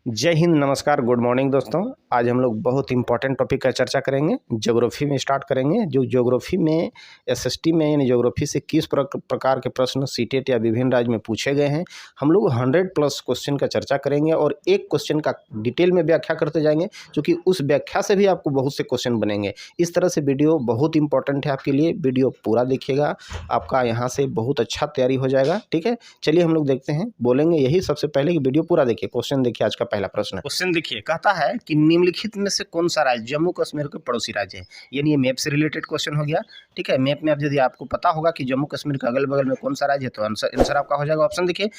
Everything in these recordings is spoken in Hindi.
जय हिंद, नमस्कार, गुड मॉर्निंग दोस्तों। आज हम लोग बहुत इंपॉर्टेंट टॉपिक का चर्चा करेंगे। ज्योग्राफी में स्टार्ट करेंगे। जो ज्योग्राफी में एसएसटी में यानी ज्योग्राफी से किस प्रकार के प्रश्न सीटेट या विभिन्न राज्य में पूछे गए हैं, हम लोग 100+ क्वेश्चन का चर्चा करेंगे और एक क्वेश्चन का डिटेल में व्याख्या करते जाएंगे, क्योंकि उस व्याख्या से भी आपको बहुत से क्वेश्चन बनेंगे। इस तरह से वीडियो बहुत इंपॉर्टेंट है आपके लिए। वीडियो पूरा देखिएगा, आपका यहाँ से बहुत अच्छा तैयारी हो जाएगा। ठीक है, चलिए हम लोग देखते हैं। बोलेंगे यही सबसे पहले कि वीडियो पूरा देखिए। क्वेश्चन देखिए, आज का पहला प्रश्न। क्वेश्चन देखिए, कहता है कि निम्नलिखित में से कौन सा राज्य जम्मू कश्मीर के पड़ोसी राज्य है। यानी ये मैप से रिलेटेड क्वेश्चन हो गया। ठीक है, मैप में अब यदि आपको पता होगा कि जम्मू कश्मीर के अगल बगल में कौन सा राज्य है, तो आंसर आपका हो जाएगा। ऑप्शन देखिए,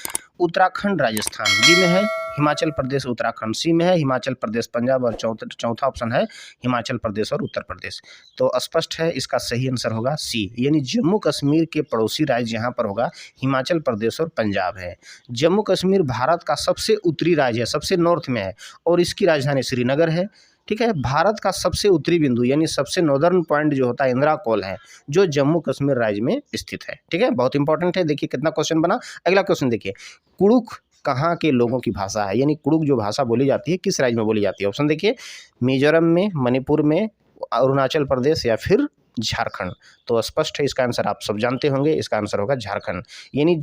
उत्तराखंड राजस्थान, बी में है हिमाचल प्रदेश उत्तराखंड, सी में है हिमाचल प्रदेश पंजाब और चौथा ऑप्शन है हिमाचल प्रदेश और उत्तर प्रदेश। तो स्पष्ट है, इसका सही आंसर होगा सी, यानी जम्मू कश्मीर के पड़ोसी राज्य यहाँ पर होगा हिमाचल प्रदेश और पंजाब है। जम्मू कश्मीर भारत का सबसे उत्तरी राज्य है, सबसे नॉर्थ में है और इसकी राजधानी श्रीनगर है। ठीक है, भारत का सबसे उत्तरी बिंदु यानी सबसे नॉर्दर्न पॉइंट जो होता है इंदिरा कॉल है, जो जम्मू कश्मीर राज्य में स्थित है। ठीक है, बहुत इंपॉर्टेंट है। देखिए कितना क्वेश्चन बना। अगला क्वेश्चन देखिए, कुड़ुख कहाँ के लोगों की भाषा है, यानी कुड़ुख जो भाषा बोली जाती है किस राज्य में बोली जाती है। ऑप्शन देखिए, मिजोरम में, मणिपुर में, अरुणाचल प्रदेश या फिर झारखंड। तो स्पष्ट है, इसका आंसर आप सब जानते होंगे, इसका आंसर होगा झारखंड। यानी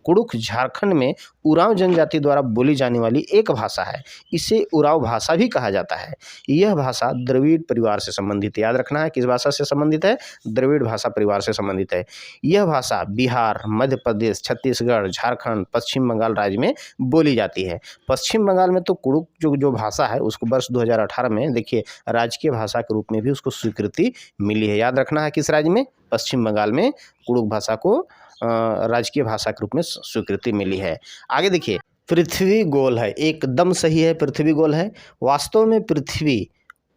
कुड़ुख झारखंड में उरांव जनजाति द्वारा बोली जाने वाली एक भाषा है। इसे उरांव भाषा भी कहा जाता है। यह भाषा द्रविड़ परिवार से संबंधित है। याद रखना है, किस भाषा से संबंधित है, द्रविड़ भाषा परिवार से संबंधित है। यह भाषा बिहार, मध्य प्रदेश, छत्तीसगढ़, झारखंड, पश्चिम बंगाल राज्य में बोली जाती है। पश्चिम बंगाल में तो कुड़ुख जो भाषा है उसको वर्ष 2018 में देखिए राजकीय भाषा के रूप में भी उसको स्वीकृति मिली है। याद रखना है, किस राज्य में, पश्चिम बंगाल में कुड़ुख भाषा को राजकीय भाषा के रूप में स्वीकृति मिली है। आगे देखिए, पृथ्वी गोल है, एकदम सही है, पृथ्वी गोल है। वास्तव में पृथ्वी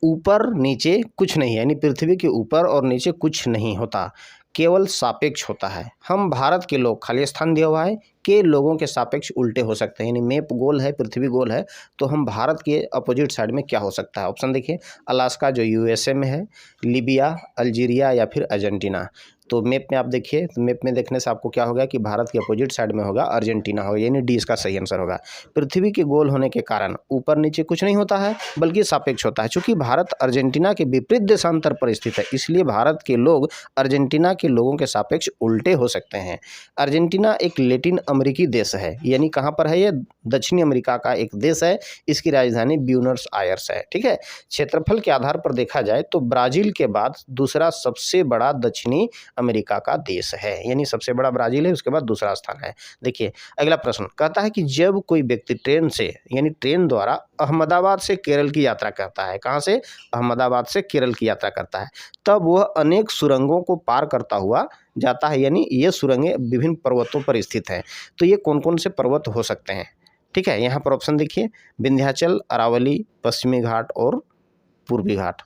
ऊपर नीचे कुछ नहीं है, यानी पृथ्वी के ऊपर और नीचे कुछ नहीं होता, केवल सापेक्ष होता है। हम भारत के लोग, खाली स्थान दिया हुआ है, के लोगों के सापेक्ष उल्टे हो सकते हैं। यानी मैप गोल है, पृथ्वी गोल है, तो हम भारत के अपोजिट साइड में क्या हो सकता है। ऑप्शन देखिए, अलास्का जो यूएसए में है, लीबिया, अल्जीरिया या फिर अर्जेंटीना। तो मैप में आप देखिए, तो मैप में देखने से आपको क्या होगा कि भारत के अपोजिट साइड में होगा अर्जेंटीना होगा, यानी डी इसका सही आंसर होगा। पृथ्वी के गोल होने के कारण ऊपर नीचे कुछ नहीं होता है, बल्कि सापेक्ष होता है। चूंकि भारत अर्जेंटीना के विपरीत देशांतर पर स्थित है, इसलिए भारत के लोग अर्जेंटीना के लोगों के सापेक्ष उल्टे हो सकते हैं। अर्जेंटीना एक लैटिन अमेरिकी देश है, यानी कहाँ पर है, ये दक्षिणी अमेरिका का एक देश है। इसकी राजधानी ब्यूनस आयर्स है। ठीक है, क्षेत्रफल के आधार पर देखा जाए तो ब्राजील के बाद दूसरा सबसे बड़ा दक्षिणी अमेरिका का देश है, यानी सबसे बड़ा ब्राजील है, उसके बाद दूसरा स्थान है। देखिए अगला प्रश्न, कहता है कि जब कोई व्यक्ति ट्रेन से यानी ट्रेन द्वारा अहमदाबाद से केरल की यात्रा करता है, कहाँ से, अहमदाबाद से केरल की यात्रा करता है, तब वह अनेक सुरंगों को पार करता हुआ जाता है। यानी ये सुरंगें विभिन्न पर्वतों पर स्थित हैं। तो ये कौन कौन से पर्वत हो सकते हैं। ठीक है, यहाँ पर ऑप्शन देखिए, विंध्याचल, अरावली, पश्चिमी घाट और पूर्वी घाट।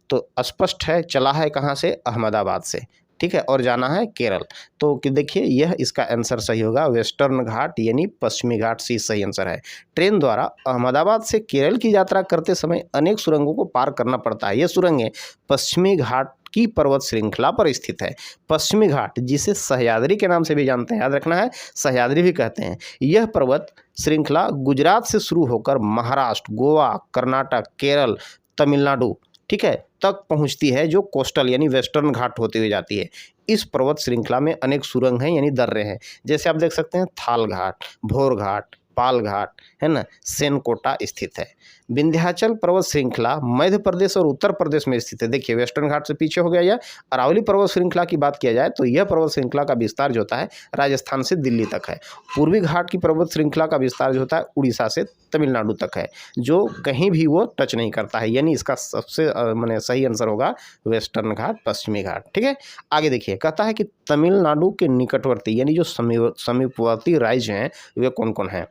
तो स्पष्ट है, चला है कहाँ से, अहमदाबाद से। ठीक है, और जाना है केरल। तो कि देखिए यह इसका आंसर सही होगा, वेस्टर्न घाट यानी पश्चिमी घाट सी सही आंसर है। ट्रेन द्वारा अहमदाबाद से केरल की यात्रा करते समय अनेक सुरंगों को पार करना पड़ता है। ये सुरंगें पश्चिमी घाट की पर्वत श्रृंखला पर स्थित है। पश्चिमी घाट जिसे सह्याद्री के नाम से भी जानते हैं, याद रखना है, सह्याद्री भी कहते हैं। यह पर्वत श्रृंखला गुजरात से शुरू होकर महाराष्ट्र, गोवा, कर्नाटक, केरल, तमिलनाडु, ठीक है, तक पहुंचती है, जो कोस्टल यानी वेस्टर्न घाट होती हुई जाती है। इस पर्वत श्रृंखला में अनेक सुरंग हैं यानी दर्रे हैं, जैसे आप देख सकते हैं थाल घाट, भोर घाट, पाल घाट, है ना, सेनकोटा स्थित है। विंध्याचल पर्वत श्रृंखला मध्य प्रदेश और उत्तर प्रदेश में स्थित है। देखिए वेस्टर्न घाट से पीछे हो गया यह। अरावली पर्वत श्रृंखला की बात किया जाए तो यह पर्वत श्रृंखला का विस्तार जो होता है राजस्थान से दिल्ली तक है। पूर्वी घाट की पर्वत श्रृंखला का विस्तार जो होता है उड़ीसा से तमिलनाडु तक है, जो कहीं भी वो टच नहीं करता है। यानी इसका सबसे माने सही आंसर होगा वेस्टर्न घाट, पश्चिमी घाट। ठीक है, आगे देखिए, कहता है कि तमिलनाडु के निकटवर्ती यानी जो समीपवर्ती राज्य हैं वे कौन कौन हैं।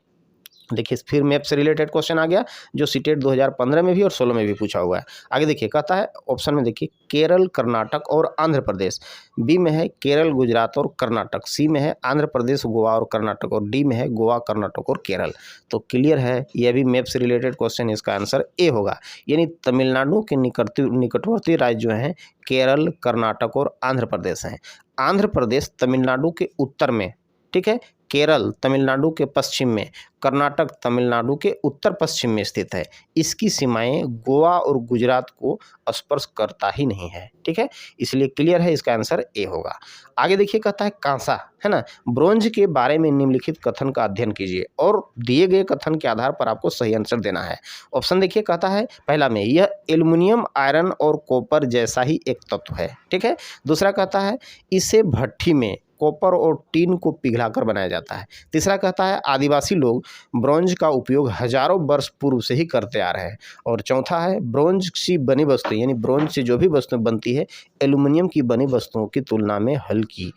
देखिए फिर मैप से रिलेटेड क्वेश्चन आ गया, जो सीटेट 2015 में भी और 16 में भी पूछा हुआ है। आगे देखिए, कहता है ऑप्शन में देखिए, केरल, कर्नाटक और आंध्र प्रदेश। बी में है केरल, गुजरात और कर्नाटक। सी में है आंध्र प्रदेश, गोवा और कर्नाटक। और डी में है गोवा, कर्नाटक और केरल। तो क्लियर है, यह भी मैप से रिलेटेड क्वेश्चन, इसका आंसर ए होगा। यानी तमिलनाडु के निकटवर्ती राज्य जो हैं केरल, कर्नाटक और आंध्र प्रदेश हैं। आंध्र प्रदेश तमिलनाडु के उत्तर में, ठीक है, केरल तमिलनाडु के पश्चिम में, कर्नाटक तमिलनाडु के उत्तर पश्चिम में स्थित है। इसकी सीमाएं गोवा और गुजरात को स्पर्श करता ही नहीं है। ठीक है, इसलिए क्लियर है, इसका आंसर ए होगा। आगे देखिए, कहता है कांसा, है ना, ब्रोंज के बारे में निम्नलिखित कथन का अध्ययन कीजिए और दिए गए कथन के आधार पर आपको सही आंसर देना है। ऑप्शन देखिए, कहता है पहला में यह एल्युमिनियम, आयरन और कॉपर जैसा ही एक तत्व है। ठीक है, दूसरा कहता है इसे भट्ठी में कॉपर और टीन को पिघलाकर बनाया जाता है। तीसरा कहता है आदिवासी लोग ब्रोंज का उपयोग हजारों वर्ष पूर्व से ही करते आ रहे हैं। और चौथा है ब्रोंज से बनी वस्तु, यानी ब्रोंज से जो भी वस्तु बनती है एल्युमिनियम की बनी वस्तुओं की तुलना में हल्की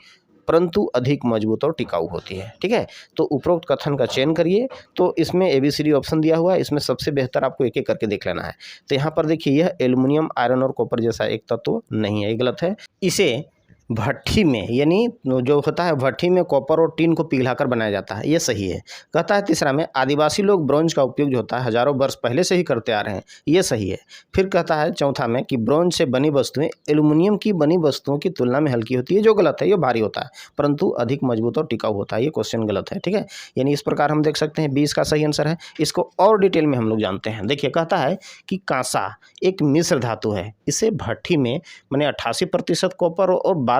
परंतु अधिक मजबूत और टिकाऊ होती है। ठीक है, तो उपरोक्त कथन का चयन करिए। तो इसमें ABCD ऑप्शन दिया हुआ है, इसमें सबसे बेहतर आपको एक एक करके देख लेना है। तो यहाँ पर देखिए, यह एल्युमिनियम, आयरन और कॉपर जैसा एक तत्व नहीं है, ये गलत है। इसे भट्ठी में, यानी जो होता है भट्ठी में कॉपर और टीन को पिघलाकर बनाया जाता है, ये सही है। कहता है तीसरा में आदिवासी लोग ब्रोंज का उपयोग जो होता है हजारों वर्ष पहले से ही करते आ रहे हैं, ये सही है। फिर कहता है चौथा में कि ब्रोंज से बनी वस्तुएं एल्युमिनियम की बनी वस्तुओं की तुलना में हल्की होती है, जो गलत है, ये भारी होता है परंतु अधिक मजबूत और टिकाऊ होता है, ये क्वेश्चन गलत है। ठीक है, यानी इस प्रकार हम देख सकते हैं 20 का सही आंसर है। इसको और डिटेल में हम लोग जानते हैं। देखिए, कहता है कि कांसा एक मिश्र धातु है, इसे भट्ठी में माने 88% कॉपर और 12%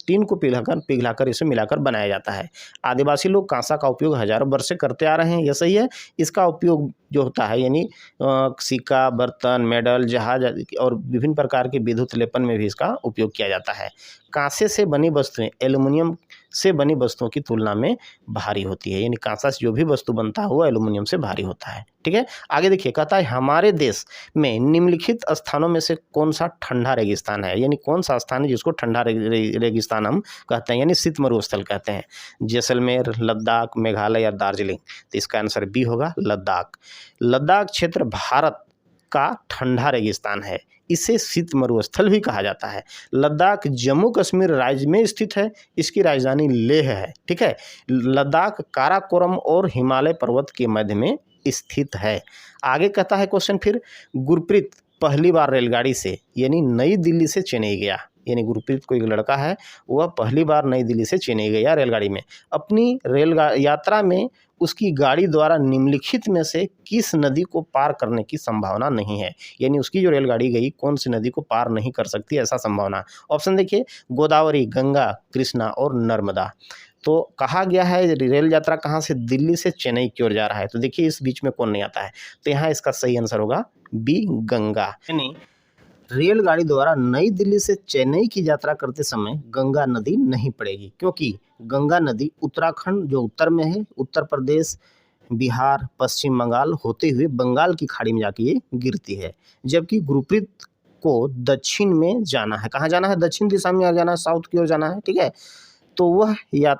टीन को पिघलाकर इसे मिलाकर बनाया जाता है। आदिवासी लोग कांसा का उपयोग हजारों वर्ष से करते आ रहे हैं, यह सही है। इसका उपयोग जो होता है यानी सिक्का, बर्तन, मेडल, जहाज और विभिन्न प्रकार के विद्युत लेपन में भी इसका उपयोग किया जाता है। कांसे से बनी वस्तुएं एल्युमिनियम से बनी वस्तुओं की तुलना में भारी होती है, यानी कांसा से जो भी वस्तु बनता है वो एल्युमिनियम से भारी होता है। ठीक है, आगे देखिए, कहता है हमारे देश में निम्नलिखित स्थानों में से कौन सा ठंडा रेगिस्तान है, यानी कौन सा स्थान है जिसको ठंडा रेगिस्तान हम कहते हैं, यानी शीत मरुस्थल कहते हैं। जैसलमेर, लद्दाख, मेघालय या दार्जिलिंग। तो इसका आंसर बी होगा, लद्दाख। लद्दाख क्षेत्र भारत का ठंडा रेगिस्तान है, इसे शीत मरुस्थल भी कहा जाता है। लद्दाख जम्मू कश्मीर राज्य में स्थित है, इसकी राजधानी लेह है। ठीक है, लद्दाख काराकोरम और हिमालय पर्वत के मध्य में स्थित है। आगे कहता है क्वेश्चन फिर, गुरप्रीत पहली बार रेलगाड़ी से यानी नई दिल्ली से चेन्नई गया, यानी गुरप्रीत को एक लड़का है, वह पहली बार नई दिल्ली से चेन्नई गया रेलगाड़ी में। अपनी रेल यात्रा में उसकी गाड़ी द्वारा निम्नलिखित में से किस नदी को पार करने की संभावना नहीं है, यानी उसकी जो रेलगाड़ी गई कौन सी नदी को पार नहीं कर सकती, ऐसा संभावना। ऑप्शन देखिए, गोदावरी, गंगा, कृष्णा और नर्मदा। तो कहा गया है रेल यात्रा कहाँ से, दिल्ली से चेन्नई की ओर जा रहा है, तो देखिए इस बीच में कौन नहीं आता है, तो यहाँ इसका सही आंसर होगा बी, गंगा। यानी रेलगाड़ी द्वारा नई दिल्ली से चेन्नई की यात्रा करते समय गंगा नदी नहीं पड़ेगी, क्योंकि गंगा नदी उत्तराखंड जो उत्तर में है, उत्तर प्रदेश, बिहार, पश्चिम बंगाल होते हुए बंगाल की खाड़ी में जाके ये गिरती है। जबकि गुरप्रीत को दक्षिण में जाना है, कहाँ जाना है, दक्षिण दिशा में जाना है, साउथ की ओर जाना है। ठीक है, तो वह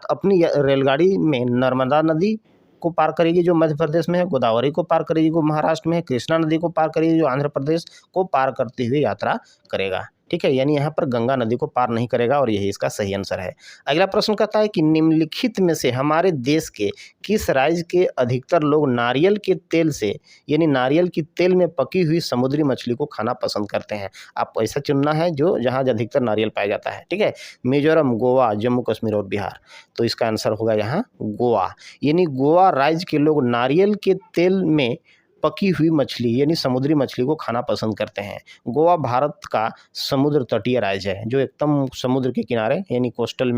अपनी रेलगाड़ी में नर्मदा नदी को पार करेगी जो मध्य प्रदेश में है, गोदावरी को पार करेगी जो महाराष्ट्र में है, कृष्णा नदी को पार करेगी जो आंध्र प्रदेश को पार करते हुए यात्रा करेगा। ठीक है, यानी यहाँ पर गंगा नदी को पार नहीं करेगा और यही इसका सही आंसर है। अगला प्रश्न कहता है कि निम्नलिखित में से हमारे देश के किस राज्य के अधिकतर लोग नारियल के तेल से यानी नारियल की तेल में पकी हुई समुद्री मछली को खाना पसंद करते हैं। आपको ऐसा चुनना है जो जहाँ अधिकतर नारियल पाया जाता है। ठीक है, मिजोरम, गोवा, जम्मू कश्मीर और बिहार। तो इसका आंसर होगा यहाँ गोवा, यानी गोवा राज्य के लोग नारियल के तेल में पकी हुई मछली यानी समुद्री मछली को खाना पसंद करते हैं। गोवा भारत का समुद्र तटीय राज्य है जो एकदम समुद्र के किनारे यानी कोस्टल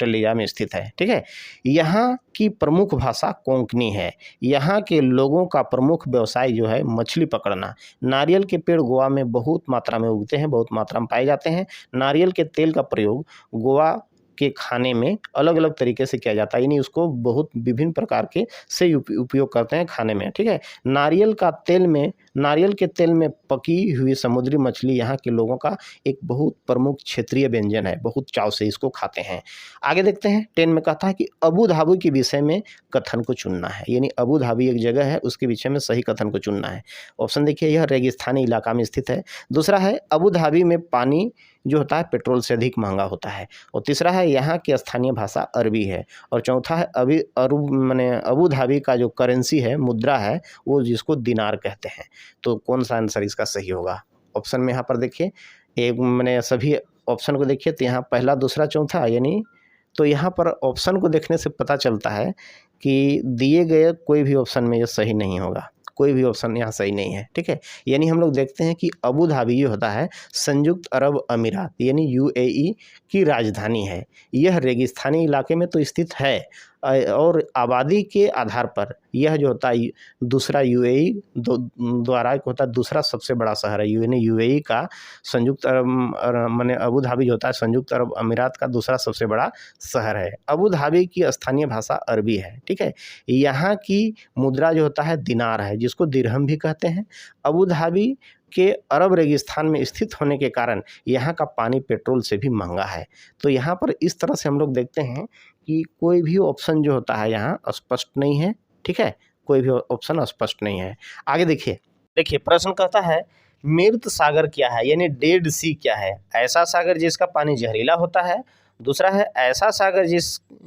एरिया में स्थित है। ठीक है, यहाँ की प्रमुख भाषा कोंकणी है। यहाँ के लोगों का प्रमुख व्यवसाय जो है मछली पकड़ना। नारियल के पेड़ गोवा में बहुत मात्रा में उगते हैं, बहुत मात्रा में पाए जाते हैं। नारियल के तेल का प्रयोग गोवा के खाने में अलग अलग तरीके से किया जाता है, यानी उसको बहुत विभिन्न प्रकार के से उपयोग करते हैं खाने में। ठीक है, नारियल के तेल में पकी हुई समुद्री मछली यहाँ के लोगों का एक बहुत प्रमुख क्षेत्रीय व्यंजन है, बहुत चाव से इसको खाते हैं। आगे देखते हैं 10 में कहता है कि अबू धाबी के विषय में कथन को चुनना है, यानी अबू धाबी एक जगह है उसके विषय में सही कथन को चुनना है। ऑप्शन देखिए, यह रेगिस्तानी इलाका में स्थित है। दूसरा है अबू धाबी में पानी जो होता है पेट्रोल से अधिक महंगा होता है। और तीसरा है यहाँ की स्थानीय भाषा अरबी है। और चौथा है अबू धाबी का जो करेंसी है, मुद्रा है, वो जिसको दिनार कहते हैं। तो कौन सा आंसर इसका सही होगा? ऑप्शन में यहाँ पर देखिए, सभी ऑप्शन को देखिए तो यहाँ पहला, दूसरा, चौथा यानी तो यहाँ पर ऑप्शन को देखने से पता चलता है कि दिए गए कोई भी ऑप्शन में ये सही नहीं होगा, कोई भी ऑप्शन यहाँ सही नहीं है। ठीक है, यानी हम लोग देखते हैं कि अबू धाबी जो होता है संयुक्त अरब अमीरात यानी यूएई की राजधानी है। यह रेगिस्तानी इलाके में तो स्थित है और आबादी के आधार पर यह जो होता है दूसरा यूएई द्वारा होता है दूसरा सबसे बड़ा शहर है। यानी यूएई का संयुक्त अरब माने अबू धाबी जो होता है संयुक्त अरब अमीरात का दूसरा सबसे बड़ा शहर है। अबू धाबी की स्थानीय भाषा अरबी है। ठीक है, यहाँ की मुद्रा जो होता है दिनार है, जिसको दिरहम भी कहते हैं। अबू धाबी के अरब रेगिस्तान में स्थित होने के कारण यहाँ का पानी पेट्रोल से भी महंगा है। तो यहाँ पर इस तरह से हम लोग देखते हैं कि कोई भी ऑप्शन जो होता है यहाँ स्पष्ट नहीं है। ठीक है, कोई भी ऑप्शन स्पष्ट नहीं है। आगे देखिए प्रश्न कहता है मृत सागर क्या है, यानी डेड सी क्या है। ऐसा सागर जिसका पानी जहरीला होता है। दूसरा है ऐसा सागर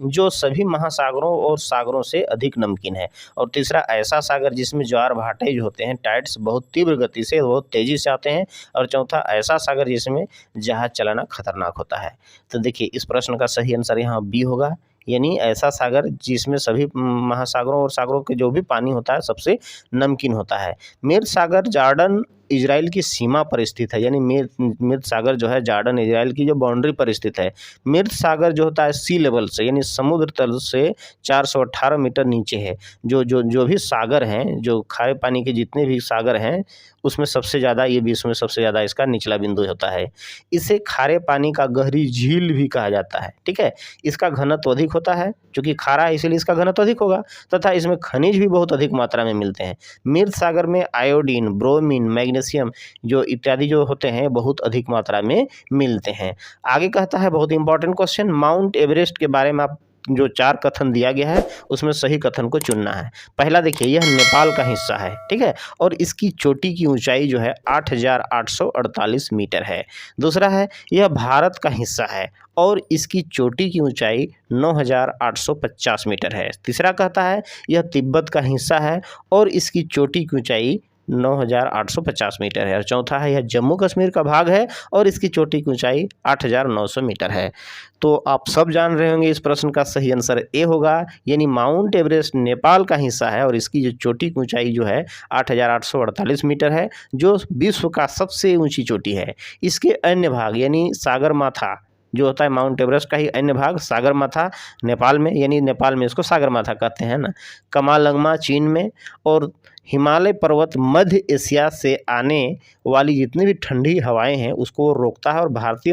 जो सभी महासागरों और सागरों से अधिक नमकीन है। और तीसरा ऐसा सागर जिसमें ज्वार भाटे जो होते हैं टाइड्स बहुत तीव्र गति से बहुत तेजी से आते हैं। और चौथा ऐसा सागर जिसमें जहाज चलाना खतरनाक होता है। तो देखिए इस प्रश्न का सही आंसर यहाँ बी होगा, यानी ऐसा सागर जिसमें सभी महासागरों और सागरों के जो भी पानी होता है सबसे नमकीन होता है। मृत सागर जॉर्डन इजराइल की सीमा पर स्थित है, यानी मृत सागर जो है जॉर्डन इजराइल की जो बाउंड्री पर स्थित है। मृत सागर जो होता है सी लेवल से यानी समुद्र तल से 418 मीटर नीचे है। जो भी सागर हैं, जो खारे पानी के जितने भी सागर हैं उसमें सबसे ज़्यादा ये विश्व में सबसे ज़्यादा इसका निचला बिंदु होता है। इसे खारे पानी का गहरी झील भी कहा जाता है। ठीक है, इसका घनत्व अधिक होता है, क्योंकि खारा है इसलिए इसका घनत्व अधिक होगा, तथा इसमें खनिज भी बहुत अधिक मात्रा में मिलते हैं। मृत सागर में आयोडीन, ब्रोमीन, मैग्नीशियम जो इत्यादि जो होते हैं बहुत अधिक मात्रा में मिलते हैं। आगे कहता है बहुत इंपॉर्टेंट क्वेश्चन, माउंट एवरेस्ट के बारे में आप जो 4 कथन दिया गया है उसमें सही कथन को चुनना है। पहला देखिए यह नेपाल का हिस्सा है। ठीक है, और इसकी चोटी की ऊंचाई जो है 8,848 मीटर है। दूसरा है यह भारत का हिस्सा है और इसकी चोटी की ऊंचाई 9,850 मीटर है। तीसरा कहता है यह तिब्बत का हिस्सा है और इसकी चोटी की ऊंचाई 9,850 मीटर है। और चौथा है यह जम्मू कश्मीर का भाग है और इसकी चोटी की ऊंचाई 8,900 मीटर है। तो आप सब जान रहे होंगे इस प्रश्न का सही आंसर ए होगा, यानी माउंट एवरेस्ट नेपाल का हिस्सा है और इसकी जो चोटी की ऊंचाई जो है 8,848 मीटर है, जो विश्व का सबसे ऊंची चोटी है। इसके अन्य भाग यानी सागरमाथा जो होता है माउंट एवरेस्ट का ही अन्य भाग सागरमाथा नेपाल में, यानी नेपाल में इसको सागरमाथा कहते हैं ना, कमालंगमा चीन में, और हिमालय पर्वत मध्य एशिया से आने वाली जितनी भी ठंडी हवाएं हैं उसको रोकता है और भारतीय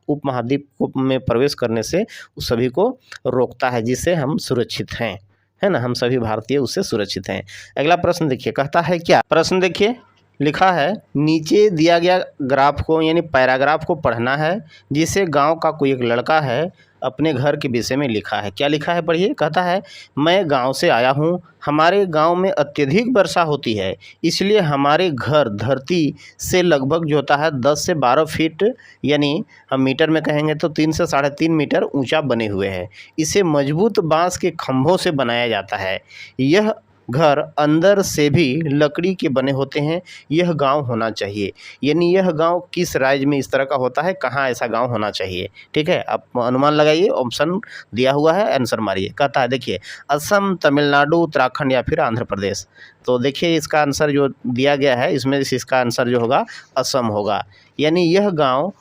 उपमहाद्वीप में प्रवेश करने से उस सभी को रोकता है, जिससे हम सुरक्षित हैं, है ना, हम सभी भारतीय उससे सुरक्षित हैं। अगला प्रश्न देखिए कहता है क्या, प्रश्न देखिए लिखा है नीचे दिया गया ग्राफ को यानी पैराग्राफ को पढ़ना है, जिसे गांव का कोई एक लड़का है अपने घर के विषय में लिखा है। क्या लिखा है पढ़िए। कहता है मैं गांव से आया हूं, हमारे गांव में अत्यधिक वर्षा होती है, इसलिए हमारे घर धरती से लगभग जो होता है 10 से 12 फीट यानी हम मीटर में कहेंगे तो 3 से 3.5 मीटर ऊंचा बने हुए हैं। इसे मजबूत बांस के खंभों से बनाया जाता है। यह घर अंदर से भी लकड़ी के बने होते हैं। यह गांव होना चाहिए, यानी यह गांव किस राज्य में इस तरह का होता है, कहाँ ऐसा गांव होना चाहिए। ठीक है, आप अनुमान लगाइए, ऑप्शन दिया हुआ है, आंसर मारिए। कहता है देखिए असम, तमिलनाडु, उत्तराखंड या फिर आंध्र प्रदेश। तो देखिए इसका आंसर जो दिया गया है इसमें इसका आंसर जो होगा असम होगा, यानी यह गाँव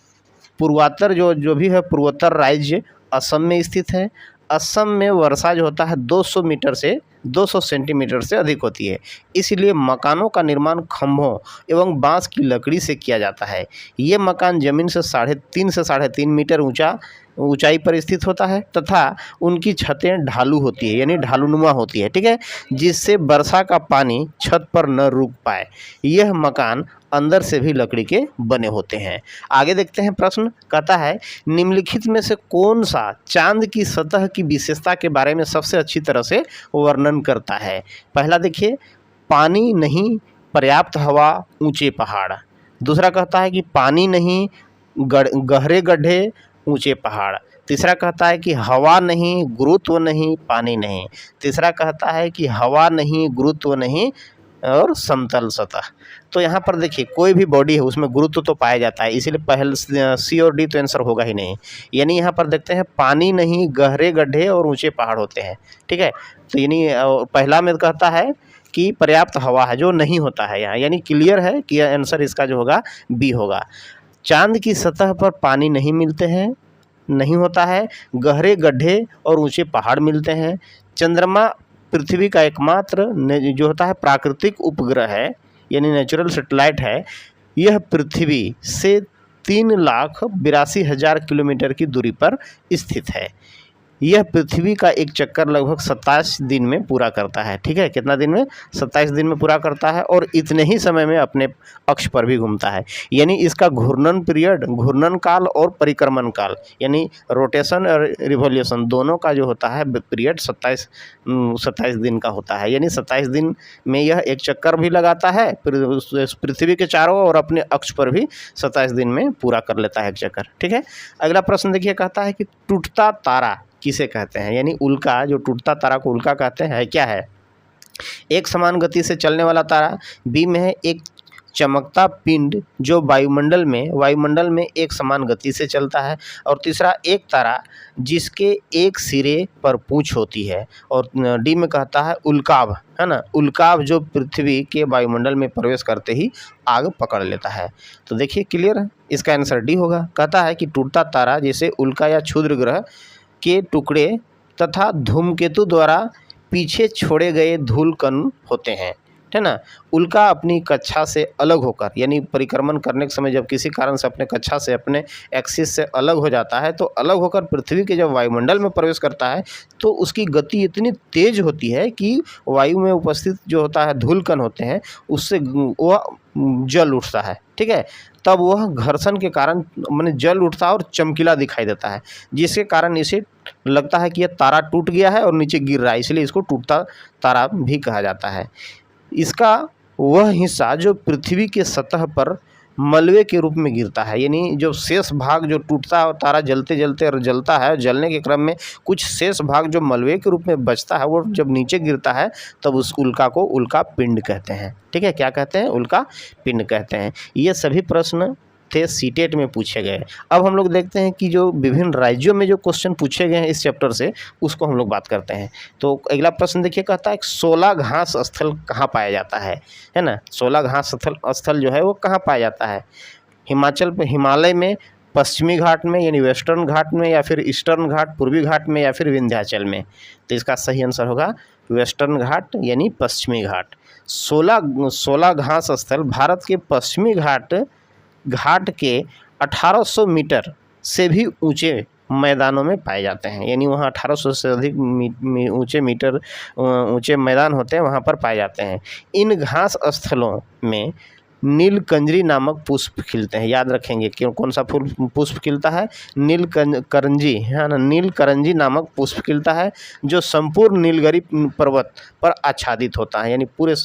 पूर्वोत्तर जो भी है पूर्वोत्तर राज्य असम में स्थित है। असम में वर्षा जो होता है 200 सेंटीमीटर से अधिक होती है, इसलिए मकानों का निर्माण खंभों एवं बांस की लकड़ी से किया जाता है। ये मकान जमीन से 3.5 से 3.5 मीटर ऊंचाई पर स्थित होता है तथा उनकी छतें ढालू होती है यानी ढालूनुमा होती है। ठीक है, जिससे वर्षा का पानी छत पर न रुक पाए। यह मकान अंदर से भी लकड़ी के बने होते हैं। आगे देखते हैं प्रश्न कहता है निम्नलिखित में से कौन सा चांद की सतह की विशेषता के बारे में सबसे अच्छी तरह से वर्णन करता है। पहला देखिए पानी नहीं, पर्याप्त हवा, ऊंचे पहाड़। दूसरा कहता है कि पानी नहीं, गहरे गड्ढे, ऊंचे पहाड़। तीसरा कहता है कि हवा नहीं, गुरुत्व नहीं, पानी नहीं। तीसरा कहता है कि हवा नहीं, गुरुत्व नहीं, और समतल सतह। तो यहाँ पर देखिए कोई भी बॉडी है उसमें गुरुत्व तो पाया जाता है, इसीलिए पहले सी और डी तो आंसर होगा ही नहीं। यानी यहाँ पर देखते हैं पानी नहीं, गहरे गड्ढे और ऊंचे पहाड़ होते हैं। ठीक है, तो यानी पहला में कहता है कि पर्याप्त हवा है, जो नहीं होता है यहाँ, यानी क्लियर है कि आंसर इसका जो होगा बी होगा। चांद की सतह पर पानी नहीं मिलते हैं, नहीं होता है, गहरे गड्ढे और ऊंचे पहाड़ मिलते हैं। चंद्रमा पृथ्वी का एकमात्र जो होता है प्राकृतिक उपग्रह है, यानी नेचुरल सैटेलाइट है। यह पृथ्वी से 3,82,000 किलोमीटर की दूरी पर स्थित है। यह पृथ्वी का एक चक्कर लगभग 27 दिन में पूरा करता है। ठीक है, कितना दिन में? 27 दिन में पूरा करता है, और इतने ही समय में अपने अक्ष पर भी घूमता है। यानी इसका घूर्णन पीरियड, घूर्णन काल और परिक्रमण काल, यानी रोटेशन और रिवॉल्यूशन दोनों का जो होता है पीरियड 27 दिन का होता है। यानी 27 दिन में यह एक चक्कर भी लगाता है पृथ्वी के चारों, और अपने अक्ष पर भी 27 दिन में पूरा कर लेता है एक चक्कर। ठीक है, अगला प्रश्न देखिए, कहता है कि टूटता तारा किसे कहते हैं? यानी उल्का, जो टूटता तारा को उल्का कहते हैं, क्या है? एक समान गति से चलने वाला तारा, बी में है एक चमकता पिंड जो वायुमंडल में एक समान गति से चलता है, और तीसरा एक तारा जिसके एक सिरे पर पूंछ होती है, और डी में कहता है उल्काभ, है ना, उल्काभ जो पृथ्वी के वायुमंडल में प्रवेश करते ही आग पकड़ लेता है। तो देखिए क्लियर है, इसका आंसर डी होगा। कहता है कि टूटता तारा जैसे उल्का या क्षुद्र ग्रह के टुकड़े तथा धूमकेतु द्वारा पीछे छोड़े गए धूल कण होते हैं, है ना। उल्का अपनी कक्षा से अलग होकर, यानी परिक्रमण करने के समय जब किसी कारण से अपने कक्षा से, अपने एक्सिस से अलग हो जाता है, तो अलग होकर पृथ्वी के जब वायुमंडल में प्रवेश करता है तो उसकी गति इतनी तेज होती है कि वायु में उपस्थित जो होता है धूल कण होते हैं उससे वह जल उठता है। ठीक है, तब वह घर्षण के कारण माने जल उठता है और चमकीला दिखाई देता है, जिसके कारण इसे लगता है कि यह तारा टूट गया है और नीचे गिर रहा है, इसलिए इसको टूटता तारा भी कहा जाता है। इसका वह हिस्सा जो पृथ्वी के सतह पर मलबे के रूप में गिरता है, यानी जो शेष भाग जो टूटता है और तारा जलते जलते जलता है, जलने के क्रम में कुछ शेष भाग जो मलबे के रूप में बचता है, वो जब नीचे गिरता है तब उस उल्का को उल्का पिंड कहते हैं। ठीक है, क्या कहते हैं? उल्का पिंड कहते हैं। ये सभी प्रश्न थे सीटेट में पूछे गए। अब हम लोग देखते हैं कि जो विभिन्न राज्यों में जो क्वेश्चन पूछे गए हैं इस चैप्टर से, उसको हम लोग बात करते हैं। तो अगला प्रश्न देखिए, कहता है 16 घास स्थल कहाँ पाया जाता है ना। 16 घास स्थल जो है वो कहाँ पाया जाता है? हिमालय में, पश्चिमी घाट में यानी वेस्टर्न घाट में, या फिर ईस्टर्न घाट पूर्वी घाट में, या फिर विंध्याचल में। तो इसका सही आंसर होगा वेस्टर्न घाट यानी पश्चिमी घाट। 16 घास स्थल भारत के पश्चिमी घाट के 1800 मीटर से भी ऊंचे मैदानों में पाए जाते हैं, यानी वहाँ 1800 से अधिक ऊंचे मैदान होते हैं, वहाँ पर पाए जाते हैं। इन घास स्थलों में नीलकंजरी नामक पुष्प खिलते हैं। याद रखेंगे क्यों, कौन सा फूल पुष्प खिलता है? नीलकरंजी, है ना, नीलकरंजी नामक पुष्प खिलता है, जो संपूर्ण नीलगिरी पर्वत पर आच्छादित होता है, यानी पूरे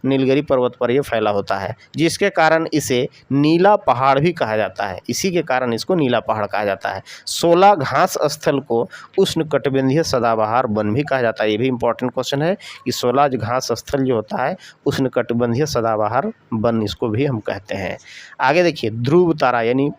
नीलगिरी पर्वत पर यह फैला होता है, जिसके कारण इसे नीला पहाड़ भी कहा जाता है। इसी के कारण इसको नीला पहाड़ कहा जाता है। 16 घास स्थल को उष्णकटिबंधीय सदाबहार वन भी कहा जाता है। ये भी इंपॉर्टेंट क्वेश्चन है कि 16 घास स्थल जो होता है उष्णकटिबंधीय सदाबहार वन इसको भी हम कहते हैं। आगे देखिए, ध्रुव तारा यानी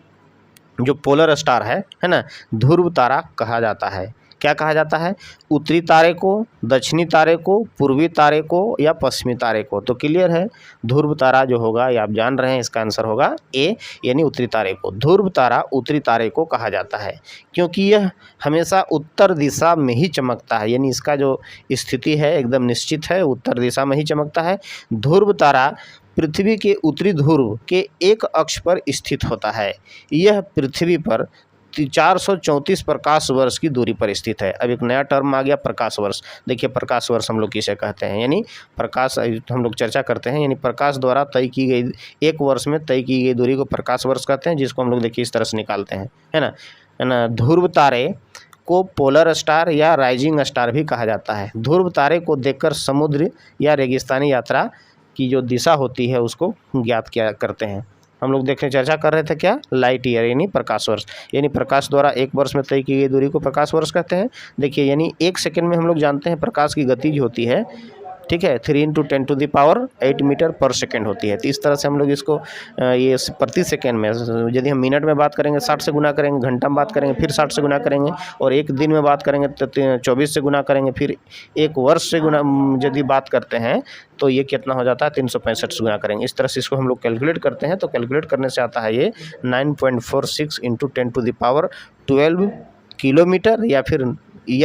जो पोलर स्टार है ना, ध्रुव तारा कहा जाता है। क्या कहा जाता है? उत्तरी तारे को, दक्षिणी तारे को, पूर्वी तारे को या पश्चिमी तारे को। तो क्लियर है, ध्रुव तारा जो होगा ये आप जान रहे हैं, इसका आंसर होगा ए यानी उत्तरी तारे को। ध्रुव तारा उत्तरी तारे को कहा जाता है क्योंकि यह हमेशा उत्तर दिशा में ही चमकता है, यानी इसका जो स्थिति है एकदम निश्चित है, उत्तर दिशा में ही चमकता है। ध्रुव तारा पृथ्वी के उत्तरी ध्रुव के एक अक्ष पर स्थित होता है। यह पृथ्वी पर 434 प्रकाश वर्ष की दूरी पर स्थित है। अब एक नया टर्म आ गया, प्रकाश वर्ष। देखिए प्रकाश वर्ष हम लोग किसे कहते हैं, यानी प्रकाश हम लोग चर्चा करते हैं, यानी प्रकाश द्वारा तय की गई, एक वर्ष में तय की गई दूरी को प्रकाश वर्ष कहते हैं, जिसको हम लोग देखिए इस तरह से निकालते हैं, है ना। ध्रुव तारे को पोलर स्टार या राइजिंग स्टार भी कहा जाता है। ध्रुव तारे को देखकर समुद्र या रेगिस्तानी यात्रा की जो दिशा होती है उसको ज्ञात किया करते हैं। हम लोग देखने चर्चा कर रहे थे क्या, लाइट ईयर यानी प्रकाश वर्ष, यानी प्रकाश द्वारा एक वर्ष में तय की गई दूरी को प्रकाश वर्ष कहते हैं। देखिए यानी एक सेकंड में हम लोग जानते हैं प्रकाश की गति जो होती है ठीक है। 3 × 10⁸ मीटर पर सेकेंड होती है। तो इस तरह से हम लोग इसको ये प्रति सेकेंड में, यदि हम मिनट में बात करेंगे 60 से गुना करेंगे, घंटा में बात करेंगे फिर 60 से गुना करेंगे, और एक दिन में बात करेंगे तो 24 से गुना करेंगे, फिर एक वर्ष से गुना यदि बात करते हैं तो ये कितना हो जाता है 365 से गुना करेंगे। इस तरह से इसको हम लोग कैलकुलेट करते हैं। तो कैलकुलेट करने से आता है ये 9.46 × 10⁻12 किलोमीटर, या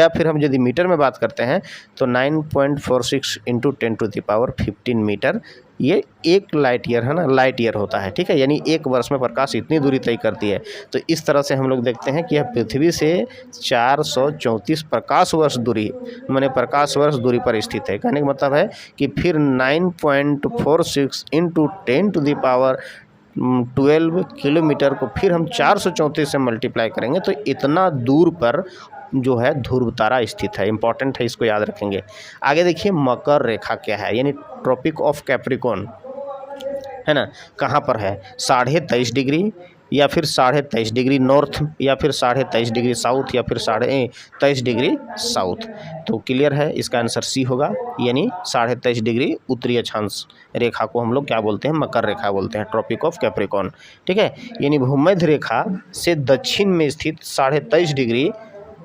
फिर हम यदि मीटर में बात करते हैं तो 9.46 × 10⁻15 मीटर, ये 1 लाइट ईयर है ना, लाइट ईयर होता है। ठीक है, यानी एक वर्ष में प्रकाश इतनी दूरी तय करती है। तो इस तरह से हम लोग देखते हैं कि यह पृथ्वी से 434 प्रकाश वर्ष दूरी, माने प्रकाश वर्ष दूरी पर स्थित है। कहने का मतलब है कि फिर 9.46 × 10⁻12 किलोमीटर को फिर हम 434 से मल्टीप्लाई करेंगे तो इतना दूर पर जो है ध्रुव तारा स्थित है। इंपॉर्टेंट है, इसको याद रखेंगे। आगे देखिए मकर रेखा क्या है, यानी ट्रॉपिक ऑफ कैप्रिकॉर्न है ना, कहाँ पर है? 23.5 डिग्री, या फिर 23.5 डिग्री नॉर्थ, या फिर 23.5 डिग्री साउथ, या फिर 23.5 डिग्री साउथ। तो क्लियर है, इसका आंसर सी होगा, यानी 23.5 डिग्री उत्तरी अक्षांश रेखा को हम लोग क्या बोलते हैं? मकर रेखा बोलते हैं, ट्रॉपिक ऑफ कैप्रिकॉर्न। ठीक है, यानी भूमध्य रेखा से दक्षिण में स्थित 23.5 डिग्री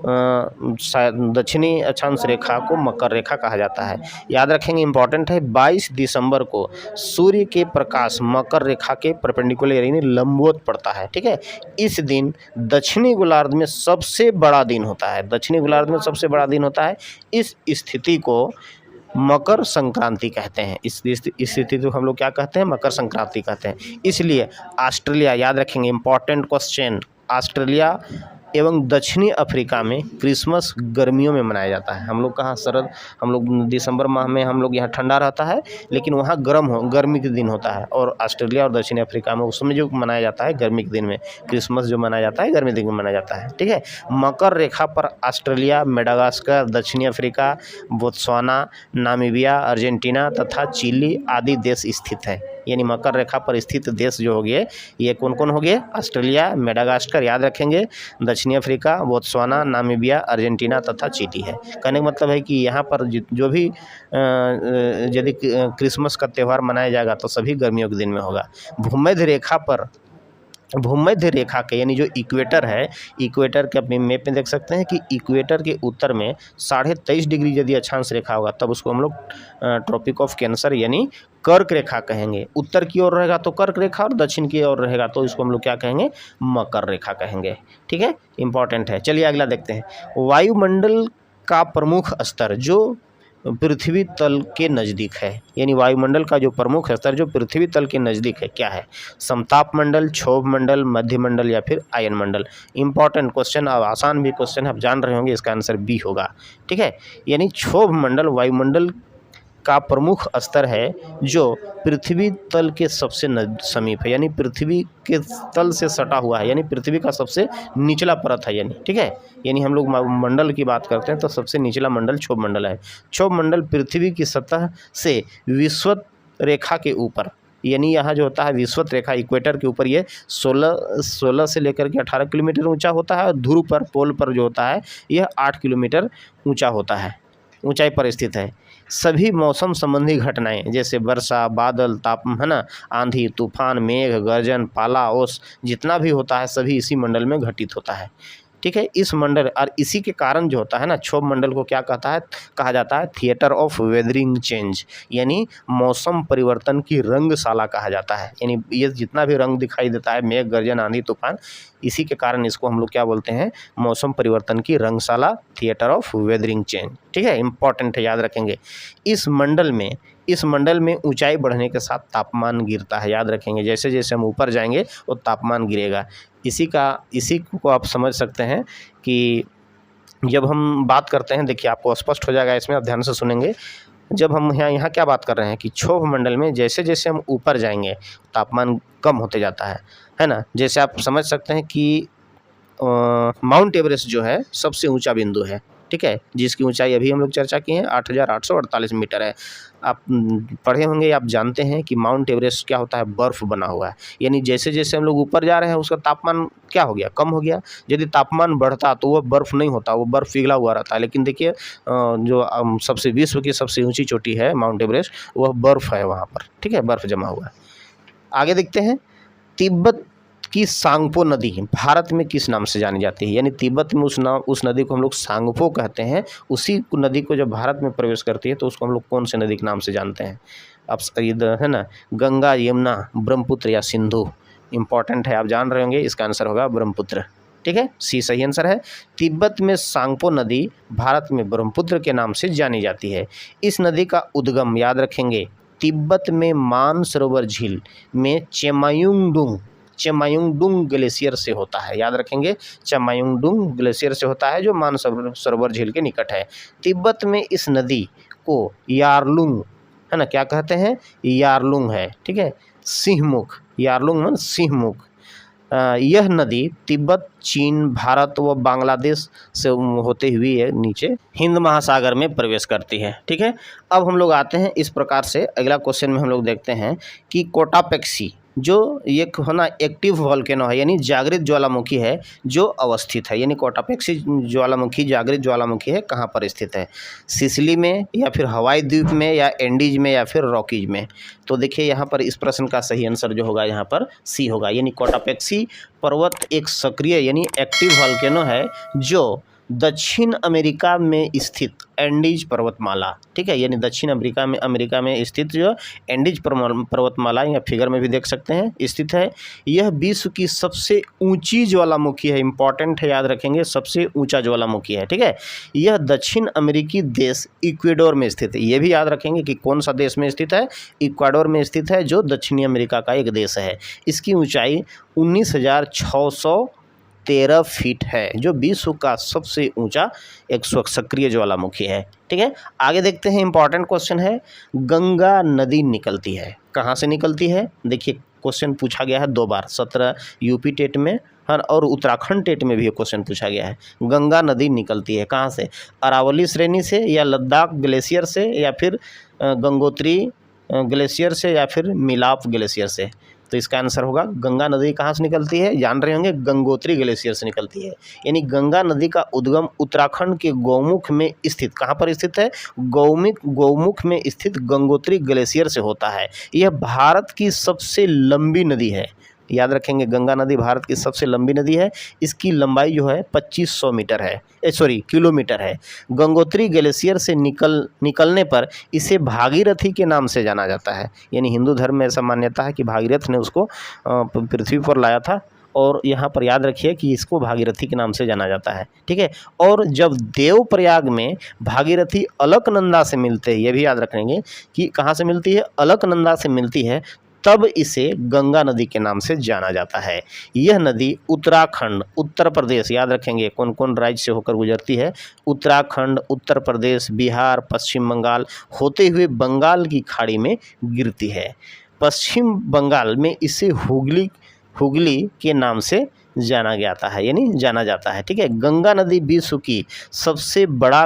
दक्षिणी अक्षांश रेखा को मकर रेखा कहा जाता है। याद रखेंगे, इंपॉर्टेंट है। 22 दिसंबर को सूर्य के प्रकाश मकर रेखा के परपेंडिकुलर यानी लंबवत पड़ता है। ठीक है, इस दिन दक्षिणी गोलार्ध में सबसे बड़ा दिन होता है। दक्षिणी गोलार्ध में सबसे बड़ा दिन होता है। इस स्थिति को मकर संक्रांति कहते हैं। इस स्थिति को हम लोग क्या कहते हैं? मकर संक्रांति कहते हैं। इसलिए ऑस्ट्रेलिया, याद रखेंगे इंपॉर्टेंट क्वेश्चन, ऑस्ट्रेलिया एवं दक्षिणी अफ्रीका में क्रिसमस गर्मियों में मनाया जाता है। हम लोग कहाँ शरद, हम लोग दिसंबर माह में हम लोग यहाँ ठंडा रहता है, लेकिन वहाँ गर्मी के दिन होता है। और ऑस्ट्रेलिया और दक्षिणी अफ्रीका में उसमें जो मनाया जाता है गर्मी के दिन में, क्रिसमस जो मनाया जाता है गर्मी के दिन में मनाया जाता है। ठीक है, मकर रेखा पर ऑस्ट्रेलिया, मेडागास्कर, दक्षिणी अफ्रीका, बोत्सवाना, नामीबिया, अर्जेंटीना तथा चिली आदि देश स्थित है। यानी मकर रेखा पर स्थित देश जो हो गए, ये कौन कौन हो गए? ऑस्ट्रेलिया, मेडागास्कर, याद रखेंगे, दक्षिणी अफ्रीका, बोत्सवाना, नामीबिया, अर्जेंटीना तथा चिली है। कहने का मतलब है कि यहाँ पर जो भी यदि क्रिसमस का त्यौहार मनाया जाएगा तो सभी गर्मियों के दिन में होगा। भूमध्य रेखा के यानी जो इक्वेटर है, इक्वेटर के अपने मैप में देख सकते हैं कि इक्वेटर के उत्तर में 23.5 डिग्री यदि अक्षांश रेखा होगा तब उसको हम लोग ट्रॉपिक ऑफ कैंसर यानी कर्क रेखा कहेंगे। उत्तर की ओर रहेगा तो कर्क रेखा, और दक्षिण की ओर रहेगा तो इसको हम लोग क्या कहेंगे? मकर रेखा कहेंगे। ठीक है, इंपॉर्टेंट है। चलिए अगला देखते हैं। वायुमंडल का प्रमुख स्तर जो पृथ्वी तल के नज़दीक है, यानी वायुमंडल का जो प्रमुख स्तर जो पृथ्वी तल के नज़दीक है क्या है? समताप मंडल, क्षोभ मंडल, मध्य मंडल या फिर आयन मंडल। इंपॉर्टेंट क्वेश्चन, अब आसान भी क्वेश्चन आप जान रहे होंगे, इसका आंसर बी होगा। ठीक है, यानी क्षोभ मंडल वायुमंडल का प्रमुख स्तर है जो पृथ्वी तल के सबसे समीप है, यानी पृथ्वी के तल से सटा हुआ है, यानी पृथ्वी का सबसे निचला परत है। यानी ठीक है, यानी हम लोग मंडल की बात करते हैं तो सबसे निचला मंडल क्षोभ मंडल है। क्षोभ मंडल पृथ्वी की सतह से विषुवत रेखा के ऊपर, यानी यहाँ जो होता है विषुवत रेखा इक्वेटर के ऊपर, ये 16 से लेकर के 18 किलोमीटर ऊंचा होता है, और ध्रुव पर पोल पर जो होता है यह 8 किलोमीटर ऊंचा होता है, ऊंचाई पर स्थित है। सभी मौसम संबंधी घटनाएं जैसे वर्षा, बादल, ताप, है ना, आंधी, तूफान, मेघ, गर्जन, पाला, ओस, जितना भी होता है सभी इसी मंडल में घटित होता है। ठीक है, इस मंडल और इसी के कारण जो होता है ना, क्षोभ मंडल को क्या कहा जाता है? थिएटर ऑफ वेदरिंग चेंज, यानी मौसम परिवर्तन की रंगशाला कहा जाता है। यानी ये जितना भी रंग दिखाई देता है, मेघ, गर्जन, आंधी, तूफान, इसी के कारण इसको हम लोग क्या बोलते हैं? मौसम परिवर्तन की रंगशाला, थिएटर ऑफ वेदरिंग चेंज। ठीक है, इंपॉर्टेंट है, याद रखेंगे। इस मंडल में ऊंचाई बढ़ने के साथ तापमान गिरता है। याद रखेंगे, जैसे जैसे हम ऊपर जाएंगे वो तापमान गिरेगा। इसी को आप समझ सकते हैं कि जब हम बात करते हैं, देखिए आपको स्पष्ट हो जाएगा इसमें, आप ध्यान से सुनेंगे। जब हम यहाँ क्या बात कर रहे हैं कि क्षोभ मंडल में जैसे जैसे हम ऊपर जाएंगे तापमान कम होते जाता है ना। जैसे आप समझ सकते हैं कि माउंट एवरेस्ट जो है सबसे ऊंचा बिंदु है। ठीक है, जिसकी ऊंचाई अभी हम लोग चर्चा किए हैं 8,848 मीटर है। आप पढ़े होंगे, आप जानते हैं कि माउंट एवरेस्ट क्या होता है, बर्फ़ बना हुआ है। यानी जैसे जैसे हम लोग ऊपर जा रहे हैं उसका तापमान क्या हो गया, कम हो गया। यदि तापमान बढ़ता तो वह बर्फ़ नहीं होता, वो बर्फ़ पिघला हुआ रहता है। लेकिन देखिए जो सबसे विश्व की सबसे ऊंची चोटी है माउंट एवरेस्ट, वह बर्फ़ है वहाँ पर, ठीक है, बर्फ़ जमा हुआ है। आगे देखते हैं, तिब्बत की सांगपो नदी भारत में किस नाम से जानी जाती है? यानी तिब्बत में उस नदी को हम लोग सांगपो कहते हैं। उसी नदी को जब भारत में प्रवेश करती है तो उसको हम लोग कौन से नदी के नाम से जानते हैं? अब इधर है ना, गंगा, यमुना, ब्रह्मपुत्र या सिंधु? इंपॉर्टेंट है, आप जान रहे होंगे, इसका आंसर होगा ब्रह्मपुत्र, ठीक है, सी सही आंसर है। तिब्बत में सांगपो नदी भारत में ब्रह्मपुत्र के नाम से जानी जाती है। इस नदी का उद्गम याद रखेंगे, तिब्बत में मानसरोवर झील में चेमायुंगडुंग ग्लेशियर से होता है। याद रखेंगे, चेमायुंगडुंग ग्लेशियर से होता है, जो मानसरोवर झील के निकट है। तिब्बत में इस नदी को यारलुंग, है ना, क्या कहते हैं, यारलुंग है, ठीक है, सिंहमुख, यारलुंग मन सिंहमुख। यह नदी तिब्बत, चीन, भारत व बांग्लादेश से होते हुए नीचे हिंद महासागर में प्रवेश करती है, ठीक है। अब हम लोग आते हैं इस प्रकार से, अगला क्वेश्चन में हम लोग देखते हैं कि कोटापेक्सी जो एक है ना एक्टिव वॉल्केनो है, यानी जागृत ज्वालामुखी है जो अवस्थित है। यानी कोटापेक्सी ज्वालामुखी जागृत ज्वालामुखी है, कहाँ पर स्थित है? सिसिली में, या फिर हवाई द्वीप में, या एंडीज में, या फिर रॉकीज में? तो देखिए यहाँ पर इस प्रश्न का सही आंसर जो होगा यहाँ पर सी होगा। यानी कोटापेक्सी पर्वत एक सक्रिय यानी एक्टिव वॉल्केनो है जो दक्षिण अमेरिका में स्थित एंडीज पर्वतमाला, ठीक है, यानी दक्षिण अमेरिका में स्थित जो एंडीज पर्वतमाला, या फिगर में भी देख सकते हैं, स्थित है। यह विश्व की सबसे ऊंची ज्वालामुखी है, इंपॉर्टेंट है, याद रखेंगे, सबसे ऊंचा ज्वालामुखी है, ठीक है। यह दक्षिण अमेरिकी देश इक्वाडोर में स्थित है। यह भी याद रखेंगे कि कौन सा देश में स्थित है, इक्वाडोर में स्थित है, जो दक्षिणी अमेरिका का एक देश है। इसकी ऊंचाई 19,613 फीट है, जो विश्व का सबसे ऊंचा एक सक्रिय ज्वालामुखी है, ठीक है। आगे देखते हैं, इंपॉर्टेंट क्वेश्चन है, गंगा नदी निकलती है, कहाँ से निकलती है? देखिए क्वेश्चन पूछा गया है 2 बार, 17 यूपी टेट में और उत्तराखंड टेट में भी ये क्वेश्चन पूछा गया है। गंगा नदी निकलती है कहाँ से? अरावली श्रेणी से, या लद्दाख ग्लेशियर से, या फिर गंगोत्री ग्लेशियर से, या फिर मिलाप ग्लेशियर से? तो इसका आंसर होगा, गंगा नदी कहाँ से निकलती है, जान रहे होंगे, गंगोत्री ग्लेशियर से निकलती है। यानी गंगा नदी का उद्गम उत्तराखंड के गौमुख में स्थित, कहाँ पर स्थित है? गौमुख में स्थित गंगोत्री ग्लेशियर से होता है। यह भारत की सबसे लंबी नदी है, याद रखेंगे, गंगा नदी भारत की सबसे लंबी नदी है। इसकी लंबाई जो है 2500 मीटर है, किलोमीटर है। गंगोत्री ग्लेशियर से निकलने पर इसे भागीरथी के नाम से जाना जाता है। यानी हिंदू धर्म में ऐसा मान्यता है कि भागीरथ ने उसको पृथ्वी पर लाया था, और यहाँ पर याद रखिए कि इसको भागीरथी के नाम से जाना जाता है, ठीक है। और जब देवप्रयाग में भागीरथी अलकनंदा से मिलते हैं, ये भी याद रखेंगे कि कहाँ से मिलती है, अलकनंदा से मिलती है, तब इसे गंगा नदी के नाम से जाना जाता है। यह नदी उत्तराखंड, उत्तर प्रदेश, याद रखेंगे कौन कौन राज्य से होकर गुजरती है, उत्तराखंड, उत्तर प्रदेश, बिहार, पश्चिम बंगाल होते हुए बंगाल की खाड़ी में गिरती है। पश्चिम बंगाल में इसे हुगली के नाम से जाना जाता है, ठीक है। गंगा नदी विश्व की सबसे बड़ा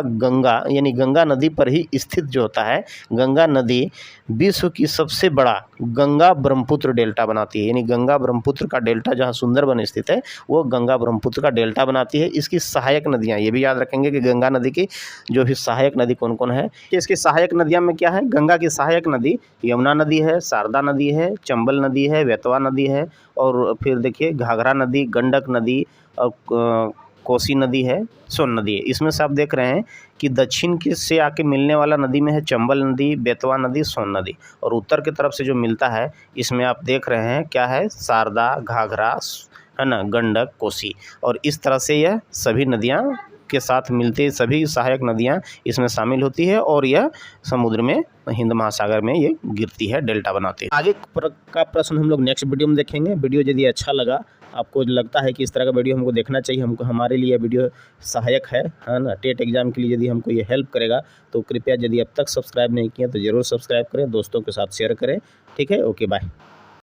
यानी गंगा नदी पर ही स्थित जो होता है, गंगा नदी विश्व की सबसे बड़ा गंगा ब्रह्मपुत्र डेल्टा बनाती है। यानी गंगा ब्रह्मपुत्र का डेल्टा जहाँ सुंदरबन स्थित है, वो गंगा ब्रह्मपुत्र का डेल्टा बनाती है। इसकी सहायक नदियाँ, ये भी याद रखेंगे कि गंगा नदी की जो भी सहायक नदी कौन कौन है। इसकी सहायक नदियाँ में क्या है, गंगा की सहायक नदी यमुना नदी है, शारदा नदी है, चंबल नदी है, बेतवा नदी है, और फिर देखिए घाघरा नदी, गंडक नदी, और कोसी नदी है, सोन नदी है। इसमें से आप देख रहे हैं कि दक्षिण के से आके मिलने वाला नदी में है चंबल नदी, बेतवा नदी, सोन नदी, और उत्तर की तरफ से जो मिलता है इसमें आप देख रहे हैं क्या है, शारदा, घाघरा, है ना, गंडक, कोसी, और इस तरह से यह सभी नदियाँ के साथ मिलते सभी सहायक नदियाँ इसमें शामिल होती है, और यह समुद्र में, हिंद महासागर में ये गिरती है, डेल्टा बनाती है। आगे का प्रश्न हम लोग नेक्स्ट वीडियो में देखेंगे। वीडियो यदि अच्छा लगा, आपको लगता है कि इस तरह का वीडियो हमको देखना चाहिए, हमारे लिए वीडियो सहायक है ना, टेट एग्जाम के लिए यदि हमको ये हेल्प करेगा, तो कृपया यदि अब तक सब्सक्राइब नहीं किया तो ज़रूर सब्सक्राइब करें, दोस्तों के साथ शेयर करें, ठीक है। Okay, bye.